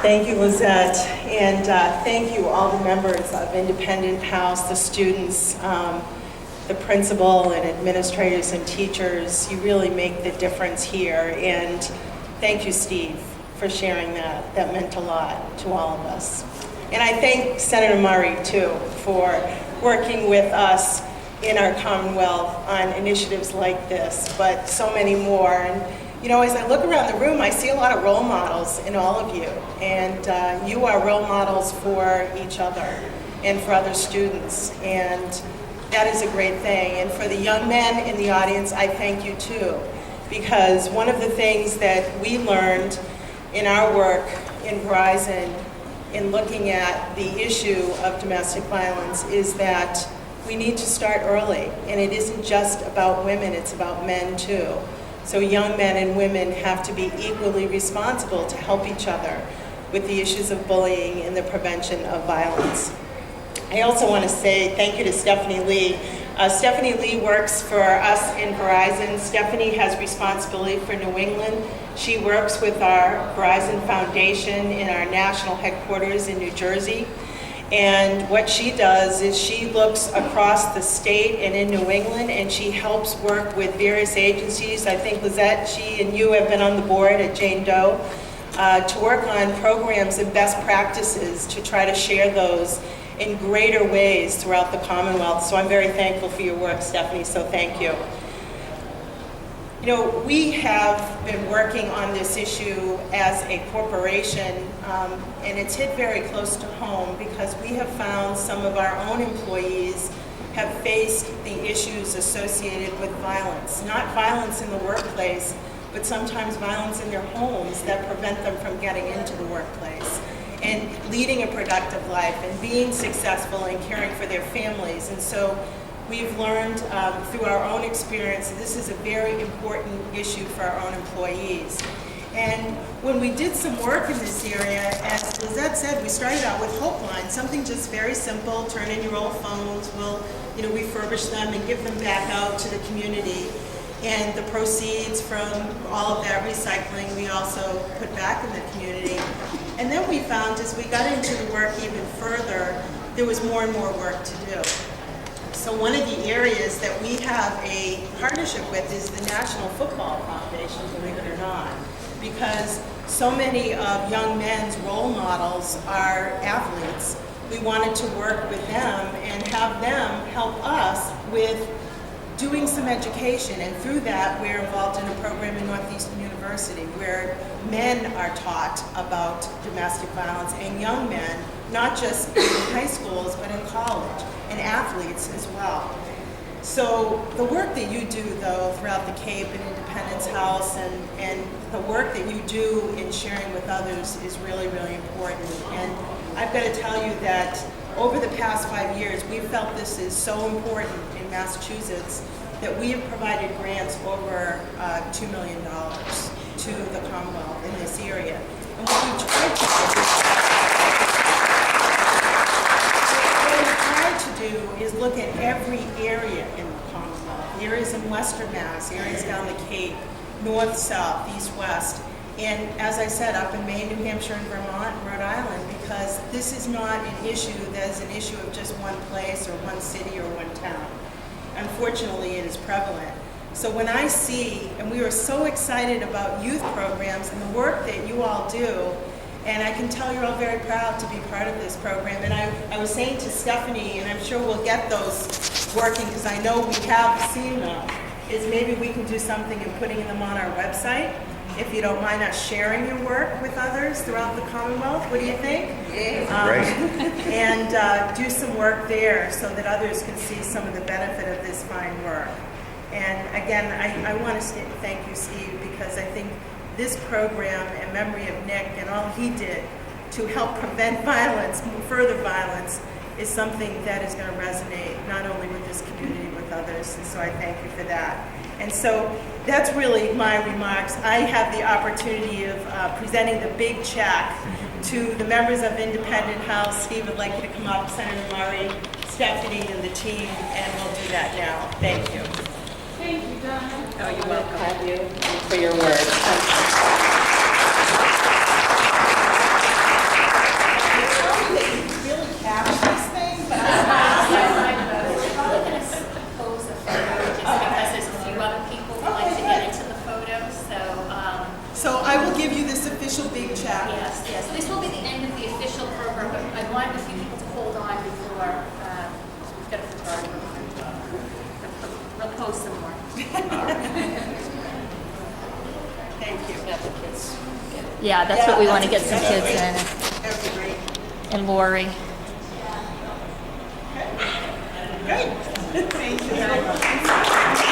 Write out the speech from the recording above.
Thank you, Lizette, and thank you all the members of Independent House, the students, the principal and administrators and teachers. You really make the difference here, and thank you, Steve, for sharing that. That meant a lot to all of us. And I thank Senator Murray, too, for working with us in our Commonwealth on initiatives like this, but so many more. And you know, as I look around the room, I see a lot of role models in all of you, and you are role models for each other and for other students, and that is a great thing. And for the young men in the audience, I thank you too, because one of the things that we learned in our work in Verizon in looking at the issue of domestic violence is that we need to start early, and it isn't just about women, it's about men too. So young men and women have to be equally responsible to help each other with the issues of bullying and the prevention of violence. I also want to say thank you to Stephanie Lee. Stephanie Lee works for us in Verizon. Stephanie has responsibility for New England. She works with our Verizon Foundation in our national headquarters in New Jersey. And what she does is she looks across the state and in New England, and she helps work with various agencies. I think Lizette, she and you have been on the board at Jane Doe to work on programs and best practices to try to share those in greater ways throughout the Commonwealth. So I'm very thankful for your work, Stephanie, so thank you. You know, we have been working on this issue as a corporation, and it's hit very close to home because we have found some of our own employees have faced the issues associated with violence. Not violence in the workplace, but sometimes violence in their homes that prevent them from getting into the workplace and leading a productive life and being successful and caring for their families. And so we've learned through our own experience this is a very important issue for our own employees. And when we did some work in this area, as Lizette said, we started out with Hope Line, something just very simple, turn in your old phones, we'll refurbish them and give them back out to the community. And the proceeds from all of that recycling we also put back in the community. And then we found as we got into the work even further, there was more and more work to do. So one of the areas that we have a partnership with is the National Football Foundation, believe it or not, because so many of young men's role models are athletes. We wanted to work with them and have them help us with doing some education, and through that we're involved in a program in Northeastern University where men are taught about domestic violence, and young men, not just in high schools but in college, and athletes as well. So the work that you do though throughout the Cape and Independence House and the work that you do in sharing with others is really, really important. And I've got to tell you that over the past 5 years, we've felt this is so important in Massachusetts that we have provided grants over $2 million to the Commonwealth in this area. And what we've tried to do is look at every area in the Commonwealth, areas in Western Mass, areas down the Cape, north, south, east, west, and as I said, up in Maine, New Hampshire, and Vermont, and Rhode Island, because this is not an issue that is an issue of just one place or one city or one town. Unfortunately, it is prevalent. So when I see, and we are so excited about youth programs and the work that you all do, and I can tell you're all very proud to be part of this program. And I was saying to Stephanie, and I'm sure we'll get those working because I know we have seen them, is maybe we can do something in putting them on our website. If you don't mind us sharing your work with others throughout the Commonwealth, what do you think? Great. And do some work there so that others can see some of the benefit of this fine work. And again, I want to thank you, Steve, because I think this program, in memory of Nick and all he did to help prevent violence, further violence, is something that is going to resonate not only with this community, with others. And so I thank you for that. And so that's really my remarks. I have the opportunity of presenting the big check to the members of Independent House. Steve would like you to come up, Senator Murray, Stephanie, and the team, and we'll do that now. Thank you. Thank you, Donna. Oh, you're welcome. Thank you for your words. post some more. Thank you. Yeah, that's what we want to get some That's kids great. in. That would be great. And Lori. Good. Thank you very much.